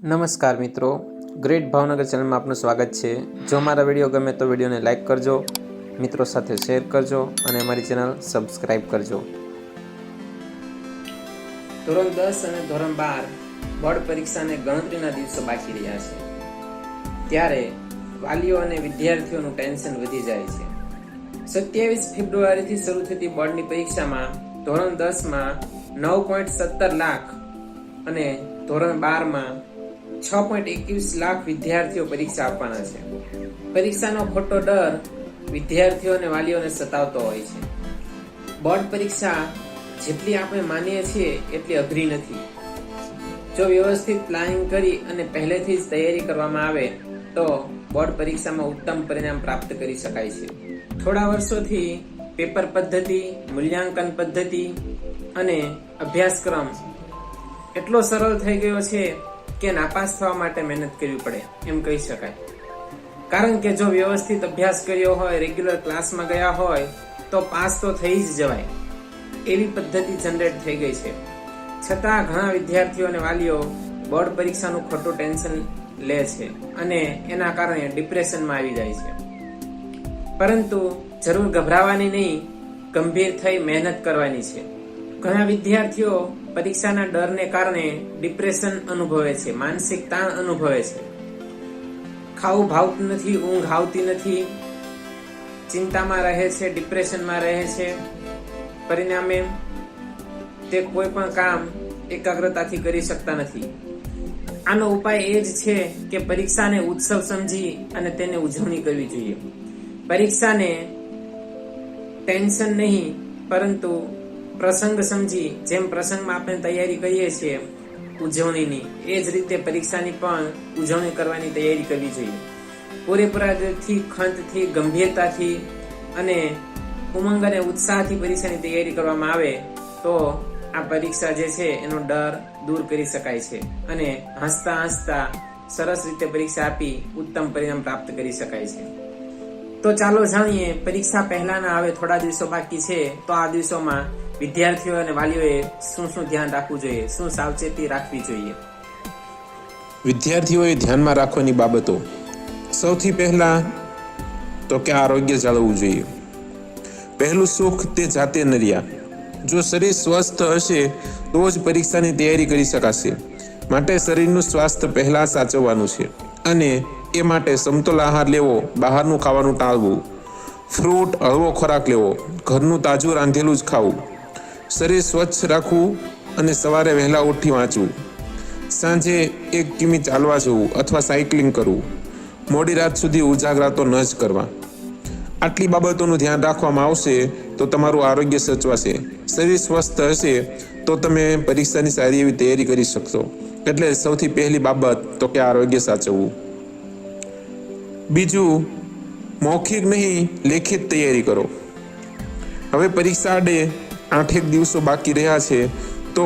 નમસ્કાર મિત્રો, ગ્રેટ ભાવનગર ચેનલમાં આપનું સ્વાગત છે। જો મારા વિડીયો ગમે તો વિડીયોને લાઇક કરજો, મિત્રો સાથે શેર કરજો અને અમારી ચેનલ સબસ્ક્રાઈબ કરજો। ધોરણ 10 અને ધોરણ 12 બોર્ડ પરીક્ષાને ગણતરીના દિવસો બાકી રહ્યા છે, ત્યારે વાલીઓ અને વિદ્યાર્થીઓનું ટેન્શન વધી જાય છે। 27 ફેબ્રુઆરીથી શરૂ થતી બોર્ડની પરીક્ષામાં ધોરણ 10માં 9.17 લાખ અને ધોરણ 12માં 6.21 લાખ વિદ્યાર્થીઓ પરીક્ષા આપવાના છે। પરીક્ષાનો ખોટો ડર વિદ્યાર્થીઓ અને વાલીઓને સતાવતો હોય છે। બોર્ડ પરીક્ષા જેટલી આપણે માનીએ છીએ એટલી અઘરી નથી। જો વ્યવસ્થિત પ્લાનિંગ કરી અને પહેલેથી જ તૈયારી કરવામાં આવે તો બોર્ડ પરીક્ષામાં ઉત્તમ પરિણામ પ્રાપ્ત કરી શકાય છે। થોડા વર્ષોથી પેપર પદ્ધતિ, મૂલ્યાંકન પદ્ધતિ અને અભ્યાસક્રમ એટલો સરળ થઈ ગયો છે કે નાપાસ થવા માટે મહેનત કરવી પડે એમ કહી શકાય। કારણ કે જો વ્યવસ્થિત અભ્યાસ કર્યો હોય, રેગ્યુલર ક્લાસમાં ગયા હોય તો પાસ તો થઈ જ જવાય એવી પદ્ધતિ જનરેટ થઈ ગઈ છે। છતાં ઘણા વિદ્યાર્થીઓ અને વાલીઓ બોર્ડ પરીક્ષાનું ખોટું ટેન્શન લે છે અને એના કારણે ડિપ્રેશનમાં આવી જાય છે। પરંતુ જરૂર ગભરાવાની નહીં, ગંભીર થઈ મહેનત કરવાની છે। ઘણા વિદ્યાર્થીઓ પરીક્ષાના ડરને કારણે ડિપ્રેશન અનુભવે છે, માનસિક તાણ અનુભવે છે। ખાવું ભાવતું નથી, ઊંઘ આવતી નથી, ચિંતામાં રહે છે, ડિપ્રેશનમાં રહે છે। પરિણામે તે કોઈ પણ કામ એકાગ્રતાથી કરી શકતા નથી। આનો ઉપાય એ જ છે કે પરીક્ષાને ઉત્સવ સમજી અને તેને ઉજવણી કરવી જોઈએ। પરીક્ષાને ટેન્શન નહીં પરંતુ પ્રસંગ સમજી, જેમ પ્રસંગમાં આપણે તૈયારી કરીએ છીએ ઉજવણીની, એ જ રીતે પરીક્ષાની પણ ઉજવણી કરવાની તૈયારી કરવી જોઈએ। પૂરેપૂરા દિલથી, ખંતથી, ગંભીરતાથી અને ઉમંગ અને ઉત્સાહથી પરીક્ષાની તૈયારી કરવામાં આવે તો આ પરીક્ષા જે છે એનો ડર દૂર કરી શકાય છે અને હસતા હસતા સરસ રીતે પરીક્ષા આપી ઉત્તમ પરિણામ પ્રાપ્ત કરી શકાય છે। તો ચાલો જાણીએ પરીક્ષા પહેલાના હવે થોડા દિવસો બાકી છે તો આ દિવસોમાં વિદ્યાર્થીઓ અને વાલીઓએ શું ધ્યાન રાખવું જોઈએ, શું સાવચેતી રાખવી જોઈએ। વિદ્યાર્થીઓએ ધ્યાનમાં રાખવાની બાબતો, સૌથી પહેલા તો કે આરોગ્ય જાળવવું જોઈએ। પહેલું સુખ તે જાતે નર્યા। જો શરીર સ્વસ્થ હશે તો જ પરીક્ષાની તૈયારી કરી શકાશે। માટે શરીરનું સ્વાસ્થ્ય પહેલા સાચવવાનું છે અને એ માટે સમતોલ આહાર લેવો, બહારનું ખાવાનું ટાળવું, ફ્રૂટ, હળવો ખોરાક લેવો, ઘરનું તાજું રાંધેલું જ ખાવું, શરીર સ્વચ્છ રાખવું અને સવારે વહેલા ઉઠી વાંચવું, સાંજે 1 કિમી ચાલવા જવું અથવા સાયકલિંગ કરવું, મોડી રાત સુધી ઉજાગરાતો ન જ કરવા। આટલી બાબતોનું ધ્યાન રાખવામાં આવશે તો તમારું આરોગ્ય સચવાશે। શરીર સ્વસ્થ હશે તો તમે પરીક્ષાની સારી એવી તૈયારી કરી શકશો। એટલે સૌથી પહેલી બાબત તો કે આરોગ્ય સાચવવું। બીજું, મૌખિક નહીં લેખિત તૈયારી કરો। હવે પરીક્ષા આડે 8 દિવસો બાકી રહ્યા છે તો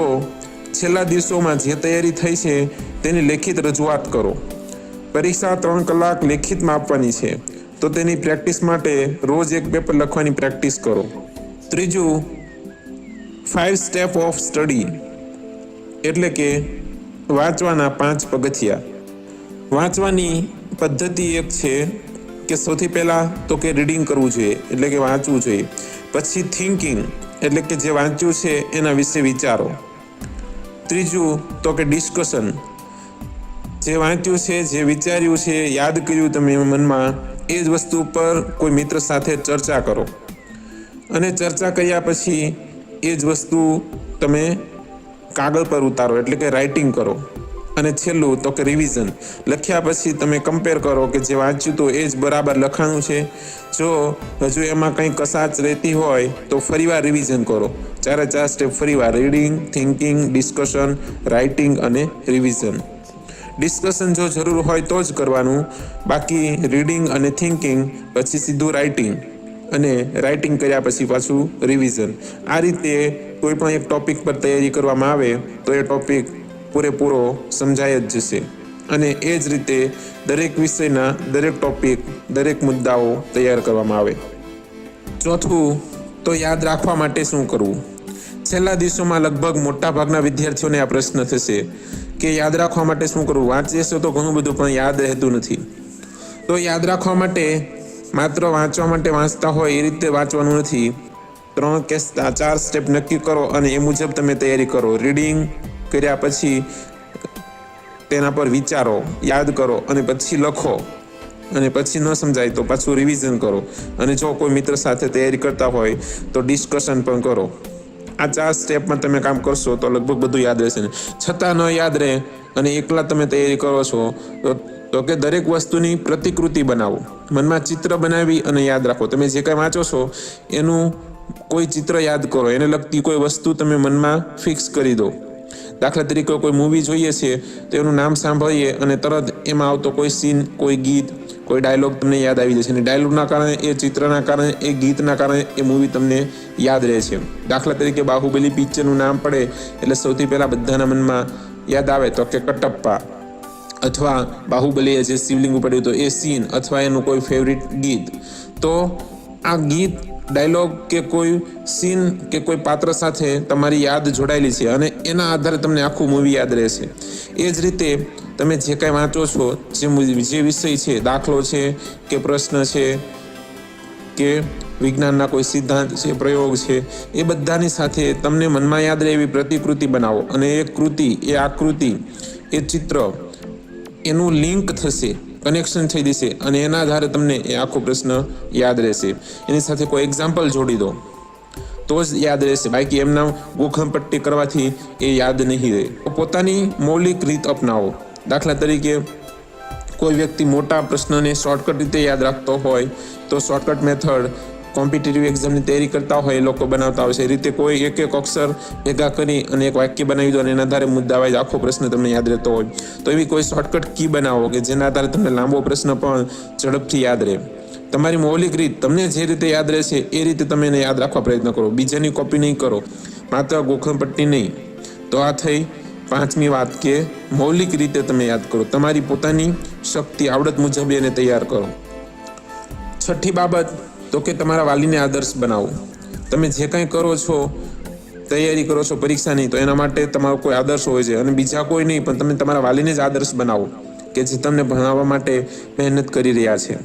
છેલ્લા દિવસોમાં જે તૈયારી થઈ છે તેની લેખિત રજૂઆત કરો। પરીક્ષા 3 કલાક લેખિતમાં આપવાની છે તો તેની પ્રેક્ટિસ માટે રોજ 1 પેપર લખવાની પ્રેક્ટિસ કરો। ત્રીજું, 5 સ્ટેપ ઓફ સ્ટડી એટલે કે વાંચવાના 5 પગથિયા। વાંચવાની પદ્ધતિ એક છે કે સૌથી પહેલાં તો કે રીડિંગ કરવું જોઈએ એટલે કે વાંચવું જોઈએ। પછી થિંકિંગ એટલે કે જે વાંચ્યું છે એના વિશે વિચારો। ત્રીજું તો કે ડિસ્કશન, જે વાંચ્યું છે, જે વિચાર્યું છે, યાદ કર્યું તમે મનમાં, એ જ વસ્તુ ઉપર કોઈ મિત્ર સાથે ચર્ચા કરો અને ચર્ચા કર્યા પછી એ જ વસ્તુ તમે કાગળ પર ઉતારો એટલે કે રાઇટિંગ કરો। અને છેલ્લું તો કે રિવિઝન, લખ્યા પછી તમે કમ્પેર કરો કે જે વાંચ્યું તો એ જ બરાબર લખાણું છે। જો હજુ એમાં કંઈ કસાચ રહેતી હોય તો ફરીવાર રિવિઝન કરો। 4 સ્ટેપ ફરીવાર: રીડિંગ, થિંકિંગ, ડિસ્કશન, રાઇટિંગ અને રિવિઝન। ડિસ્કશન જો જરૂર હોય તો જ કરવાનું, બાકી રીડિંગ અને થિંકિંગ પછી સીધું રાઇટિંગ અને રાઇટિંગ કર્યા પછી પાછું રિવિઝન। આ રીતે કોઈ પણ એક ટોપિક પર તૈયારી કરવામાં આવે તો એ ટોપિક પૂરેપૂરો સમજાય જ જશે અને એ જ રીતે દરેક વિષયના દરેક ટોપિક, દરેક મુદ્દાઓ તૈયાર કરવામાં આવે। ચોથું, તો યાદ રાખવા માટે શું કરવું। છેલ્લા દિવસોમાં લગભગ મોટા ભાગના વિદ્યાર્થીઓને આ પ્રશ્ન થશે કે યાદ રાખવા માટે શું કરવું. વાંચીએ છો તો ઘણું બધું પણ યાદ રહેતું નથી. તો યાદ રાખવા માટે માત્ર વાંચવા માટે વાંચતા હોય એ રીતે વાંચવાનું નથી. 3 કે 4 સ્ટેપ નક્કી કરો અને એ મુજબ તમે તૈયારી કરો. રીડિંગ કર્યા પછી તેના પર વિચારો, યાદ કરો અને પછી લખો, અને પછી ન સમજાય તો પાછું રિવિઝન કરો. અને જો કોઈ મિત્ર સાથે તૈયારી કરતા હોય તો ડિસ્કશન પણ કરો. આ 4 સ્ટેપમાં તમે કામ કરશો તો લગભગ બધું યાદ રહેશે. છતાં ન યાદ રહે અને એકલા તમે તૈયારી કરો છો તો કે દરેક વસ્તુની પ્રતિકૃતિ બનાવો. મનમાં ચિત્ર બનાવી અને યાદ રાખો. તમે જે કાંઈ વાંચો છો એનું કોઈ ચિત્ર યાદ કરો, એને લગતી કોઈ વસ્તુ તમે મનમાં ફિક્સ કરી દો. દાખલા તરીકે કોઈ મૂવી જોઈએ છે તો એનું નામ સાંભળીએ અને તરત એમાં આવતો કોઈ સીન, કોઈ ગીત, કોઈ ડાયલોગ તમને યાદ આવી જશે. અને ડાયલોગના કારણે, એ ચિત્રના કારણે, એ ગીતના કારણે એ મૂવી તમને યાદ રહે છે. દાખલા તરીકે બાહુબલી પિક્ચરનું નામ પડે એટલે સૌથી પહેલાં બધાના મનમાં યાદ આવે તો કે કટપ્પા, અથવા બાહુબલીએ જે શિવલિંગ ઉપાડ્યું તો એ સીન, અથવા એનું કોઈ ફેવરિટ ગીત. તો આ ગીત, ડાયલોગ કે કોઈ સીન કે કોઈ પાત્ર સાથે તમારી યાદ જોડાયેલી છે અને એના આધારે તમને આખું મૂવી યાદ રહેશે. એ જ રીતે તમે જે કાંઈ વાંચો છો, જે વિષય છે, દાખલો છે કે પ્રશ્ન છે કે વિજ્ઞાનના કોઈ સિદ્ધાંત છે, પ્રયોગ છે, એ બધાની સાથે તમને મનમાં યાદ રહે એવી પ્રતિકૃતિ બનાવો. અને એ કૃતિ, એ આકૃતિ, એ ચિત્ર, એનું લિંક થશે, કનેક્શન થઈ જશે અને એના આધારે તમને એ આખો પ્રશ્ન યાદ રહેશે. એની સાથે કોઈ એક્ઝામ્પલ જોડી દો તો જ યાદ રહેશે. બાકી એમના ગોખણપટ્ટી કરવાથી એ યાદ નહીં રહે. પોતાની મૌલિક રીત અપનાવો. દાખલા તરીકે કોઈ વ્યક્તિ મોટા પ્રશ્નને શોર્ટકટ રીતે યાદ રાખતો હોય તો શોર્ટકટ મેથડ કોમ્પિટિટિવ એક્ઝામની તૈયારી કરતા હોય એ લોકો બનાવતા હોય છે. એ રીતે કોઈ એક અક્ષર ભેગા કરી અને એક વાક્ય બનાવી દો અને એના આધારે મુદ્દાવાઇઝ આખો પ્રશ્ન તમને યાદ રહેતો હોય તો એવી કોઈ શોર્ટકટ કી બનાવો કે જેના આધારે તમને લાંબો પ્રશ્ન પણ ઝડપથી યાદ રહે. તમારી મૌલિક રીત, તમને જે રીતે યાદ રહેશે એ રીતે તમે એને યાદ રાખવા પ્રયત્ન કરો. બીજાની કોપી નહીં કરો, માત્ર ગોખણપટ્ટી નહીં. તો આ થઈ 5મી વાત કે મૌલિક રીતે તમે યાદ કરો. તમારી પોતાની શક્તિ, આવડત મુજબ એને તૈયાર કરો. 6ઠી બાબત તો કે તમારા વાલીને આદર્શ બનાવો. તમે જે કાંઈ કરો છો, તૈયારી કરો છો પરીક્ષાની, તો એના માટે તમારો કોઈ આદર્શ હોય છે. અને બીજા કોઈ નહીં, પણ તમે તમારા વાલીને જ આદર્શ બનાવો કે જે તમને ભણાવવા માટે મહેનત કરી રહ્યા છે.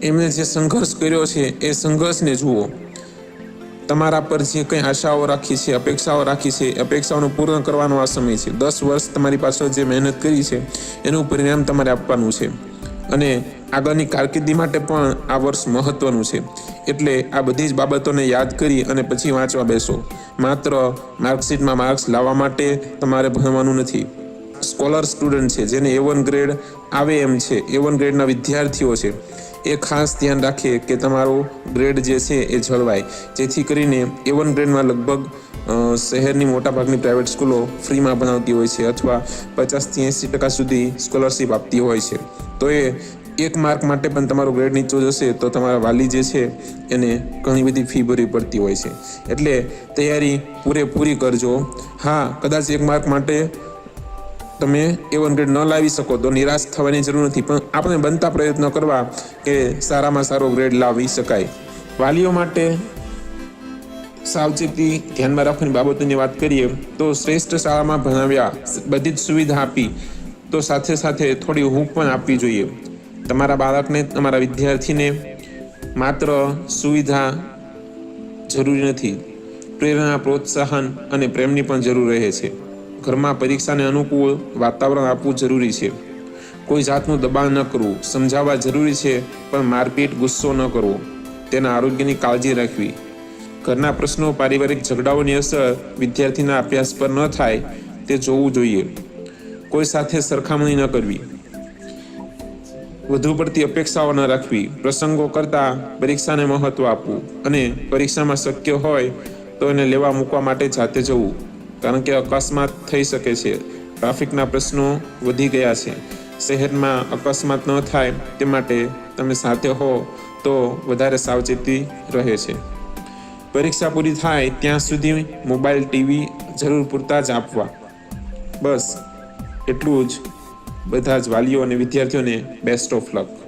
એમણે જે સંઘર્ષ કર્યો છે એ સંઘર્ષને જુઓ. તમારા પર જે કંઈ આશાઓ રાખી છે, અપેક્ષાઓ રાખી છે, અપેક્ષાઓનું પૂર્ણ કરવાનો આ સમય છે. 10 વર્ષ તમારી પાછળ જે મહેનત કરી છે એનું પરિણામ તમારે આપવાનું છે. અને આગળની કારકિર્દી માટે પણ આ વર્ષ મહત્વનું છે. એટલે આ બધી જ બાબતોને યાદ કરી અને પછી વાંચવા બેસો. માત્ર માર્કશીટમાં માર્ક્સ લાવવા માટે તમારે ભણવાનું નથી. સ્કોલર સ્ટુડન્ટ છે, જેને A1 ગ્રેડ આવે એમ છે, A1 ગ્રેડના વિદ્યાર્થીઓ છે, એ ખાસ ધ્યાન રાખે કે તમારો ગ્રેડ જે છે એ જળવાય. જેથી કરીને A1 ગ્રેડમાં લગભગ શહેરની મોટાભાગની પ્રાઇવેટ સ્કૂલો ફ્રીમાં ભણાવતી હોય છે અથવા 50થી 80% સુધી સ્કોલરશિપ આપતી હોય છે. તો એ 1 માર્ક માટે પણ તમારો ગ્રેડ નીચો જશે તો તમારા વાલી જે છે એને ઘણી બધી ફી ભરવી પડતી હોય છે. એટલે તૈયારી પૂરેપૂરી કરજો. હા, કદાચ 1 માર્ક માટે તમે A1 ગ્રેડ ન લાવી શકો તો નિરાશ થવાની જરૂર નથી, પણ આપણે બનતા પ્રયત્નો કરવા કે સારામાં સારો ગ્રેડ લાવી શકાય. વાલીઓ માટે સાવચેતી ધ્યાનમાં રાખવાની બાબતોની વાત કરીએ તો શ્રેષ્ઠ શાળામાં ભણાવ્યા, બધી જ સુવિધા આપી, તો સાથે સાથે થોડી હૂંફ પણ આપવી જોઈએ. તમારા બાળકને, તમારા વિદ્યાર્થીને માત્ર સુવિધા જરૂરી નથી, પ્રેરણા, પ્રોત્સાહન અને પ્રેમની પણ જરૂર રહે છે. ઘરમાં પરીક્ષાને અનુકૂળ વાતાવરણ આપવું જરૂરી છે. કોઈ જાતનું દબાણ ન કરવું, સમજાવવા જરૂરી છે પણ મારપીટ, ગુસ્સો ન કરવો. તેના આરોગ્યની કાળજી રાખવી. ઘરના પ્રશ્નો, પારિવારિક ઝઘડાઓની અસર વિદ્યાર્થીના અભ્યાસ પર ન થાય તે જોવું જોઈએ. કોઈ સાથે સરખામણી ન કરવી. વધુ પડતી અપેક્ષાઓ ન રાખવી. પ્રસંગો કરતાં પરીક્ષાને મહત્વ આપવું અને પરીક્ષામાં શક્ય હોય તો એને લેવા મૂકવા માટે જાતે જવું. કારણ કે અકસ્માત થઈ શકે છે. ટ્રાફિકના પ્રશ્નો વધી ગયા છે. શહેરમાં અકસ્માત ન થાય તે માટે તમે સાથે હો તો વધારે સાવચેતી રહે છે. પરીક્ષા પૂરી થાય ત્યાં સુધી મોબાઈલ, ટીવી જરૂર પૂરતા જ આપવા. બસ એટલું જ. બધા જ વાલીઓ અને વિદ્યાર્થીઓને બેસ્ટ ઓફ લક.